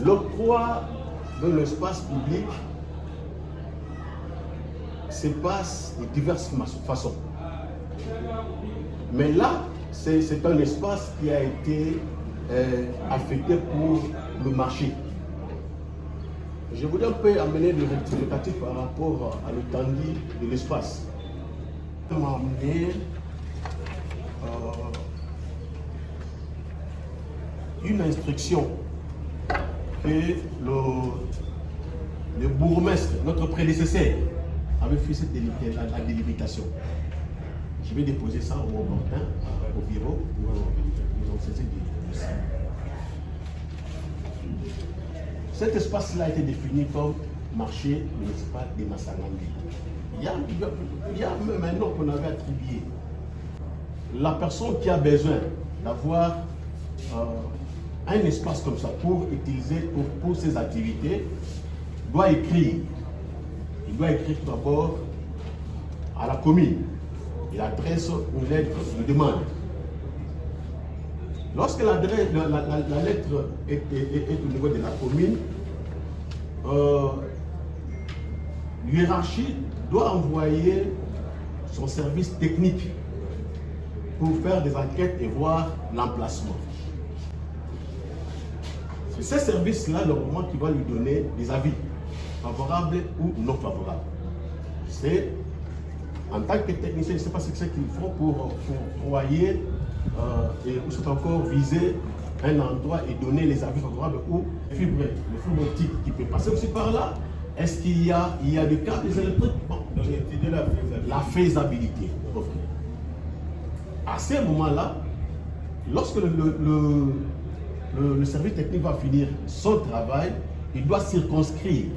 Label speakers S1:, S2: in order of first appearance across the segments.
S1: L'octroi de l'espace public se passe de diverses façons. Mais là, c'est un espace qui a été affecté pour le marché. Je voudrais un peu amener le rectificatif par rapport à l'étendue de l'espace. On m'a amené une instruction que le bourgmestre, notre prédécesseur, avait fait la délimitation. Je vais déposer ça au Martin, au bureau, pour nous saisir du dossier. Cet espace-là a été défini comme marché municipal de Massangambi. Il y a même un nom qu'on avait attribué. La personne qui a besoin d'avoir un espace comme ça pour utiliser pour ses activités doit écrire. Il doit écrire tout d'abord à la commune. Il adresse une lettre de demande. Lorsque la lettre est au niveau de la commune, l'hiérarchie doit envoyer son service technique pour faire des enquêtes et voir l'emplacement. C'est ce service-là, normalement, qui va lui donner des avis, favorables ou non favorables. C'est, en tant que technicien, je ne sais pas ce que c'est qu'ils font pour envoyer et c'est encore viser un endroit et donner les avis favorables ou le fibre optique qui peut passer aussi par là. Est-ce qu'il y a des câbles électriques? Bon, j'ai étudié la faisabilité. Okay. À ce moment-là, lorsque le service technique va finir son travail, il doit circonscrire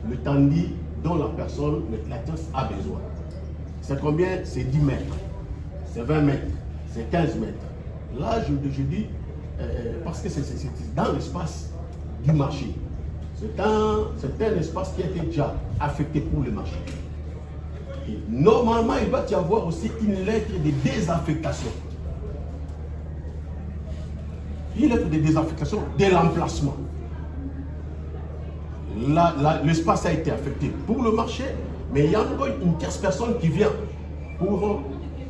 S1: le tendu dont la personne, le client a besoin. C'est combien? C'est 10 mètres, c'est 20 mètres, c'est 15 mètres. Là, je dis, parce que c'est dans l'espace du marché. C'est un espace qui a été déjà affecté pour le marché. Et normalement, il doit y avoir aussi une lettre de désaffectation. Une lettre de désaffectation de l'emplacement. L'espace a été affecté pour le marché, mais il y a encore une tierce personne qui vient pour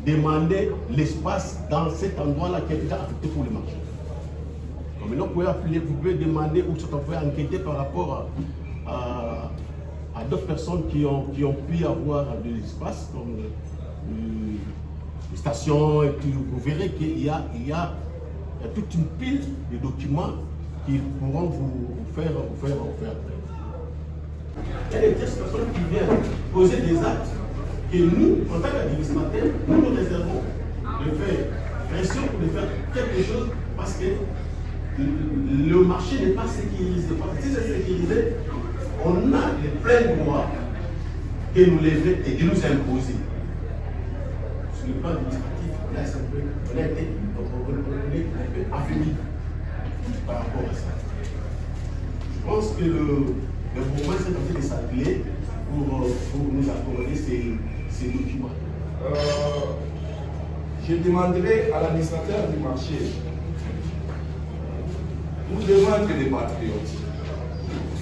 S1: demander l'espace dans cet endroit-là qui est déjà affecté pour le marché. Donc maintenant, vous pouvez appeler, vous pouvez demander ou vous pouvez enquêter par rapport à d'autres personnes qui ont pu avoir de l'espace, comme les stations, et puis vous verrez qu'il y a toute une pile de documents qui pourront vous faire. Il y a des personnes qui viennent poser des actes que nous, en tant qu'administrateurs, nous réservons de faire pression pour de faire quelque chose parce que le marché n'est pas sécurisé. Parce que si c'est sécurisé, on a les pleins droits de nous lever et de nous imposer. Sur le plan administratif, on a été affaibli par rapport à ça. Je pense que le mouvement s'est tenté de s'atteler pour nous accorder ces documents.
S2: Je demanderai à l'administrateur du marché, nous devons être des patriotes.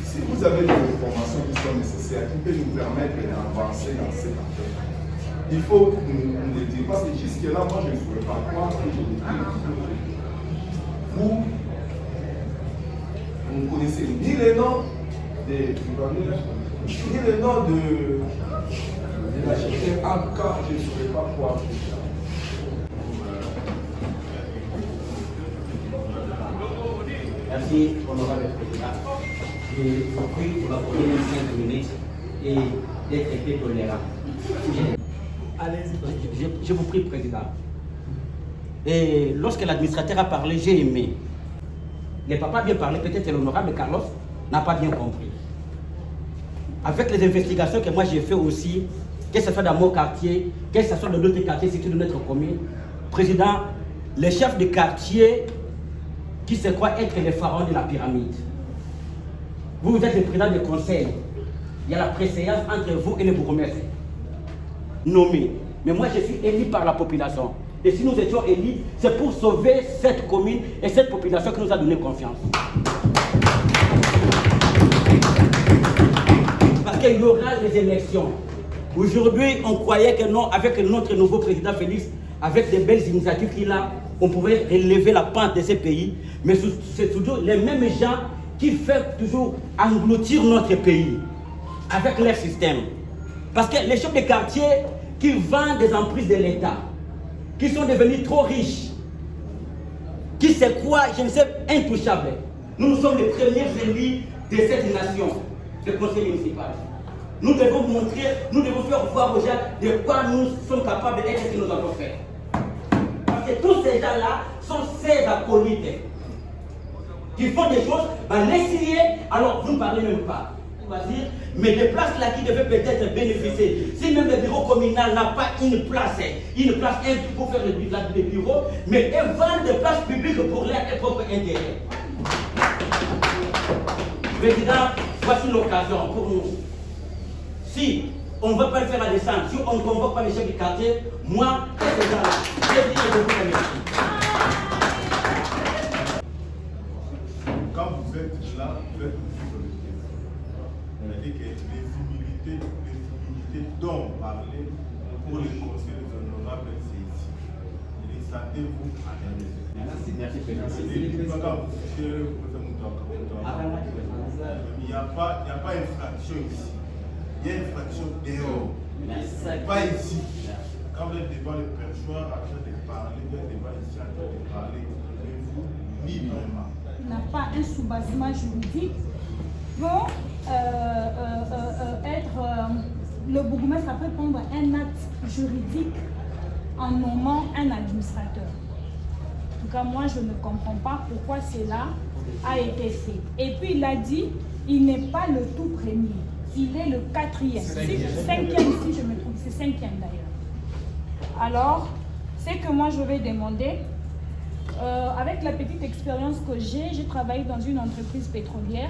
S2: Si vous avez des informations qui sont nécessaires, qui peuvent nous permettre d'avancer dans cette affaire, il faut nous le dire. Parce que jusque-là, moi, je ne pourrais pas croire que je le dis. Vous ne connaissez ni le nom ni le nom de l'architecte. En tout cas, je ne pourrais pas croire que ça.
S3: Merci, honorable président. Je vous prie de m'accorder 5 minutes et d'être un peu tolérant. Allez-y. Je vous prie, président. Et lorsque l'administrateur a parlé, j'ai aimé. Il n'a pas bien parlé, peut-être l'honorable Carlos n'a pas bien compris. Avec les investigations que moi j'ai fait aussi, que ce soit dans mon quartier, que ce soit dans d'autres quartiers situés de notre commune, président, les chefs de quartier qui se croient être les pharaons de la pyramide. Vous êtes le président du conseil. Il y a la préséance entre vous et le bourgmestre nommé. Mais moi, je suis élu par la population. Et si nous étions élus, c'est pour sauver cette commune et cette population qui nous a donné confiance. Parce qu'il y aura des élections. Aujourd'hui, on croyait que non, avec notre nouveau président Félix, avec des belles initiatives qu'il a, on pouvait relever la pente de ces pays. Mais c'est toujours les mêmes gens qui font toujours engloutir notre pays avec leur système. Parce que les chefs de quartier qui vendent des emprises de l'État, qui sont devenus trop riches, qui se croient, je ne sais, intouchables. Nous sommes les premiers élus de cette nation, le conseil municipal. Nous devons montrer, nous devons faire voir aux gens de quoi nous sommes capables d'être ce que nous avons fait. Parce que tous ces gens-là sont ces acolytes qui font des choses, l'essayer, alors vous ne parlez même pas. On va dire, mais des places là qui devaient peut-être bénéficier. Si même le bureau communal n'a pas une place pour faire le bureau, mais ils vendent des places publiques pour leur propre intérêt. Président, voici l'occasion pour nous. Si on ne va pas le faire à descendre, si on ne convoque pas les chefs du quartier, moi, ces gens-là, je dis que je vous remercie.
S2: Quand vous êtes là, vous êtes aussi sur le terrain. C'est-à-dire que les humilités dont on parlait pour les conseillers honorables, c'est ici. Les sentez-vous à l'aise.
S3: Merci, merci.
S2: Il n'y a pas infraction ici. Il y a infraction dehors. Pas ici. Quand vous êtes devant le perchoir en train de parler, vous êtes devant ici en train de parler, vous librement.
S4: N'a pas un sous-basement juridique peut le bourgmestre peut prendre un acte juridique en nommant un administrateur. En tout cas, moi, je ne comprends pas pourquoi cela a été fait. Et puis, il a dit, il n'est pas le tout premier. Il est le 4e. 5e, si je me trompe, c'est 5e d'ailleurs. Alors, c'est que moi, je vais demander, avec la petite expérience que j'ai travaillé dans une entreprise pétrolière,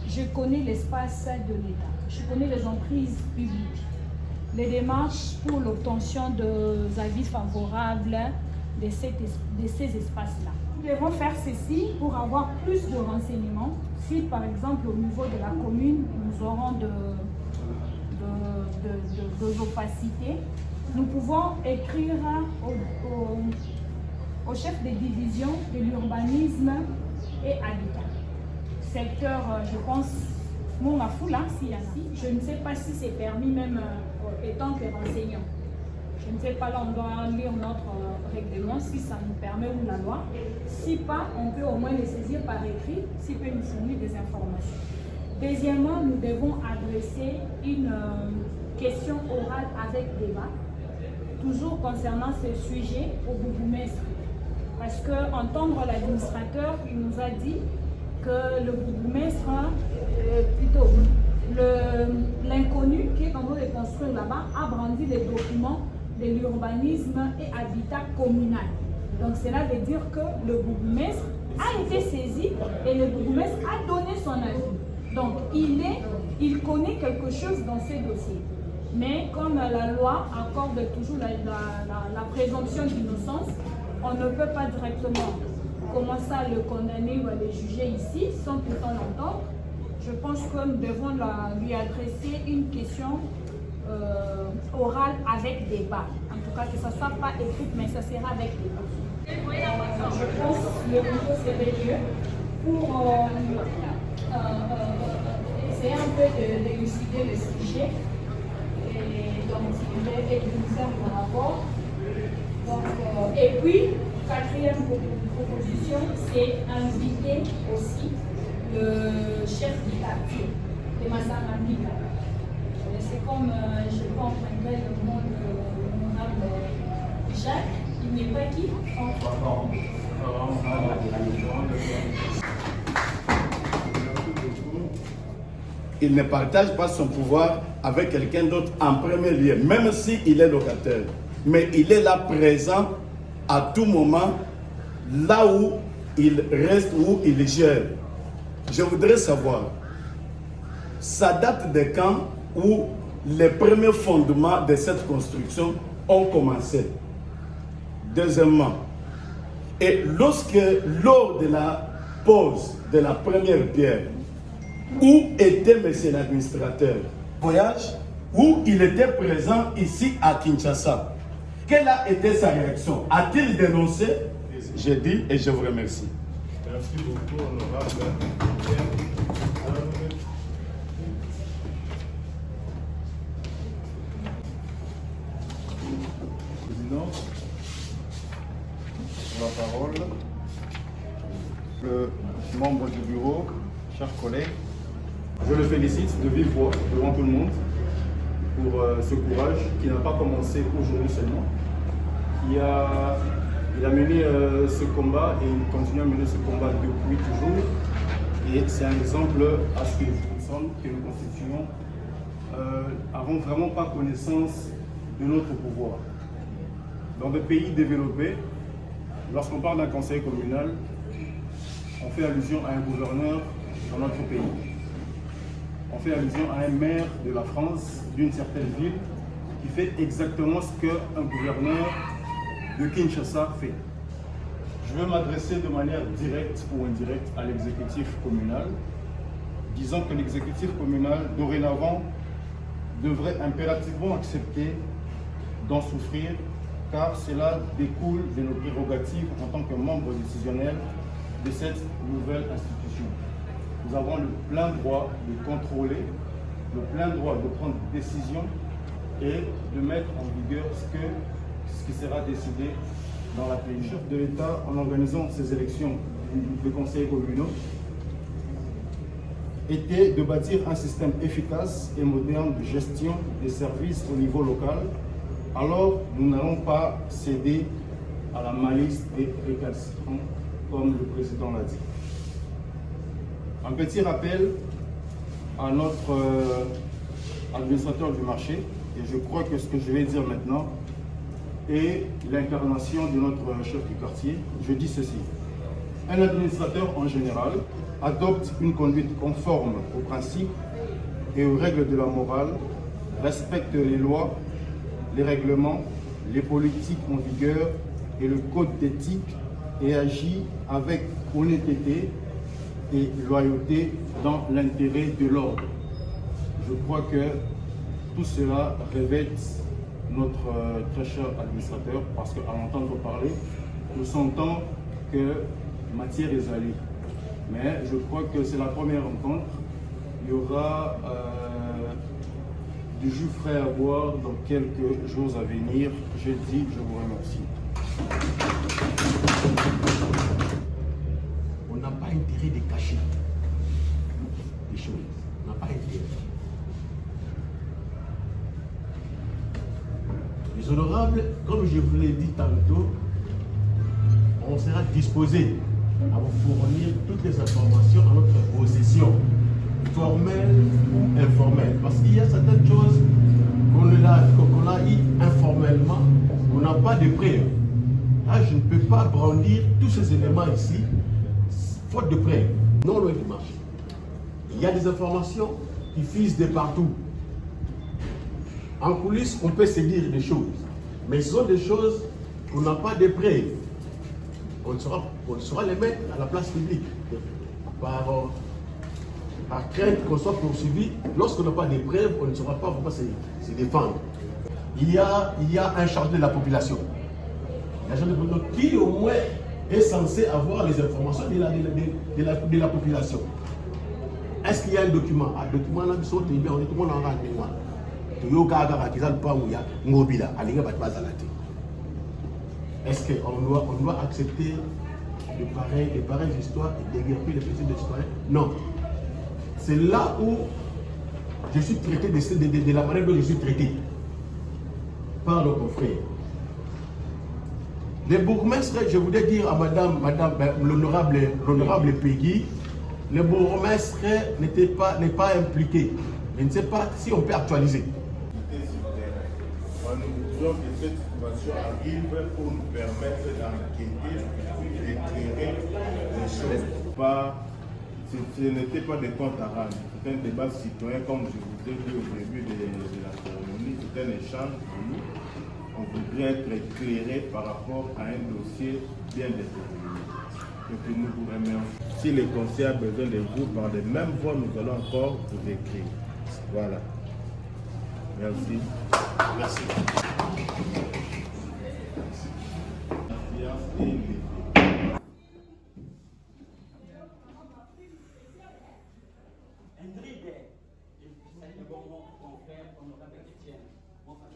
S4: je connais l'espace de l'État, je connais les emprises publiques, les démarches pour l'obtention d'avis favorables de ces espaces-là. Nous devons faire ceci pour avoir plus de renseignements. Si par exemple au niveau de la commune, nous aurons de l'opacité, nous pouvons écrire au chef de division de l'urbanisme et habitat. Secteur, je pense, Mongafoula, s'il y en a. Je ne sais pas si c'est permis même étant que renseignant. Je ne sais pas, là on doit lire notre règlement si ça nous permet ou la loi. Si pas, on peut au moins les saisir par écrit, s'il peut nous fournir des informations. Deuxièmement, nous devons adresser une question orale avec débat, toujours concernant ce sujet au bourgmestre. Parce qu'entendre l'administrateur, il nous a dit que le bourgmestre, plutôt l'inconnu qui est en train de construire là-bas, a brandi les documents de l'urbanisme et habitat communal. Donc cela veut dire que le bourgmestre a été saisi et le bourgmestre a donné son avis. Donc il connaît quelque chose dans ces dossiers. Mais comme la loi accorde toujours la présomption d'innocence, on ne peut pas directement commencer à le condamner ou à le juger ici sans pourtant l'entendre. Je pense que nous devons lui adresser une question orale avec débat. En tout cas, que ce ne soit pas écrit, mais ça sera avec débat. Je pense que le niveau serait mieux pour essayer un peu d'élucider le sujet et donc et de nous faire un rapport. Donc, et puis, quatrième proposition, c'est inviter aussi le chef du quartier de Massaramika. C'est comme je comprendrais le monde de l'honorable Jacques, il n'est pas qui?
S5: Il ne partage pas son pouvoir avec quelqu'un d'autre en premier lieu, même s'il est locataire. Mais il est là présent à tout moment, là où il reste, où il gère. Je voudrais savoir, ça date de quand où les premiers fondements de cette construction ont commencé? Deuxièmement, et lorsque, lors de la pose de la première pierre, où était monsieur l'administrateur? Voyage où il était présent ici à Kinshasa. Quelle a été sa réaction? A-t-il dénoncé? J'ai dit et je vous remercie.
S2: Merci beaucoup, honorable. Président, la parole. Le membre du bureau, chers collègues, je le félicite de vive voix devant tout le monde pour ce courage qui n'a pas commencé aujourd'hui seulement. Il a mené ce combat et il continue à mener ce combat depuis toujours. Et c'est un exemple à ce que nous constituons, n'avons vraiment pas connaissance de notre pouvoir. Dans des pays développés, lorsqu'on parle d'un conseil communal, on fait allusion à un gouverneur dans notre pays. On fait allusion à un maire de la France, d'une certaine ville, qui fait exactement ce qu'un gouverneur de Kinshasa fait. Je veux m'adresser de manière directe ou indirecte à l'exécutif communal, disant que l'exécutif communal, dorénavant, devrait impérativement accepter d'en souffrir, car cela découle de nos prérogatives en tant que membres décisionnels de cette nouvelle institution. Nous avons le plein droit de contrôler, le plein droit de prendre des décisions et de mettre en vigueur ce qui sera décidé dans la pays. Le chef de l'État, en organisant ces élections de conseils communaux, était de bâtir un système efficace et moderne de gestion des services au niveau local. Alors, nous n'allons pas céder à la malice des récalcitrants, comme le président l'a dit. Un petit rappel à notre administrateur du marché, et je crois que ce que je vais dire maintenant est l'incarnation de notre chef du quartier. Je dis ceci: un administrateur en général adopte une conduite conforme aux principes et aux règles de la morale, respecte les lois, les règlements, les politiques en vigueur et le code d'éthique et agit avec honnêteté et loyauté dans l'intérêt de l'ordre. Je crois que tout cela revêt notre très cher administrateur, parce qu'à l'entendre parler, nous sentons que matière est allée. Mais je crois que c'est la première rencontre. Il y aura du jus frais à boire dans quelques jours à venir. Je dis, je vous remercie.
S1: On n'a pas intérêt de cacher les choses. On n'a pas intérêt. Les honorables, comme je vous l'ai dit tantôt, on sera disposé à vous fournir toutes les informations à notre possession, formelles ou informelles. Parce qu'il y a certaines choses qu'on a eues informellement, on n'a pas de preuves. Là, je ne peux pas brandir tous ces éléments ici, faute de preuves, non loin du marché. Il y a des informations qui fusent de partout. En coulisses, on peut se dire des choses, mais ce sont des choses qu'on n'a pas de preuves. On saura les mettre à la place publique par crainte qu'on soit poursuivi. Lorsqu'on n'a pas de preuves, on ne saura pas pourquoi se défendre. Il y a un chargé de la population. Qui au moins est censé avoir les informations de la population. Est-ce qu'il y a un document? Un document là, tout le monde en rend mémoire. Est-ce qu'on doit accepter de pareilles histoires et déguerpir les petits de citoyens? Non. C'est là où je suis traité de la manière dont je suis traité par nos confrères. Les bourgmestres, je voudrais dire à madame l'honorable Peggy, le bourgmestre n'est pas impliqué. Je ne sais pas si on peut actualiser.
S2: Nous voulons que cette situation arrive pour nous permettre d'enquêter et d'éclairer les choses. Ce n'était pas des comptes à rendre, c'était un débat citoyen, comme je vous ai dit au début de la cérémonie, c'était un échange de nous.
S5: on voudrait être éclairé par rapport à un dossier bien déterminé. Et que nous vous remercions. Si le conseil a besoin de vous, par les mêmes voies, nous allons encore vous écrire. Voilà. Merci.
S1: Merci.
S3: Ingrid, mon frère, honorable Étienne, mon frère.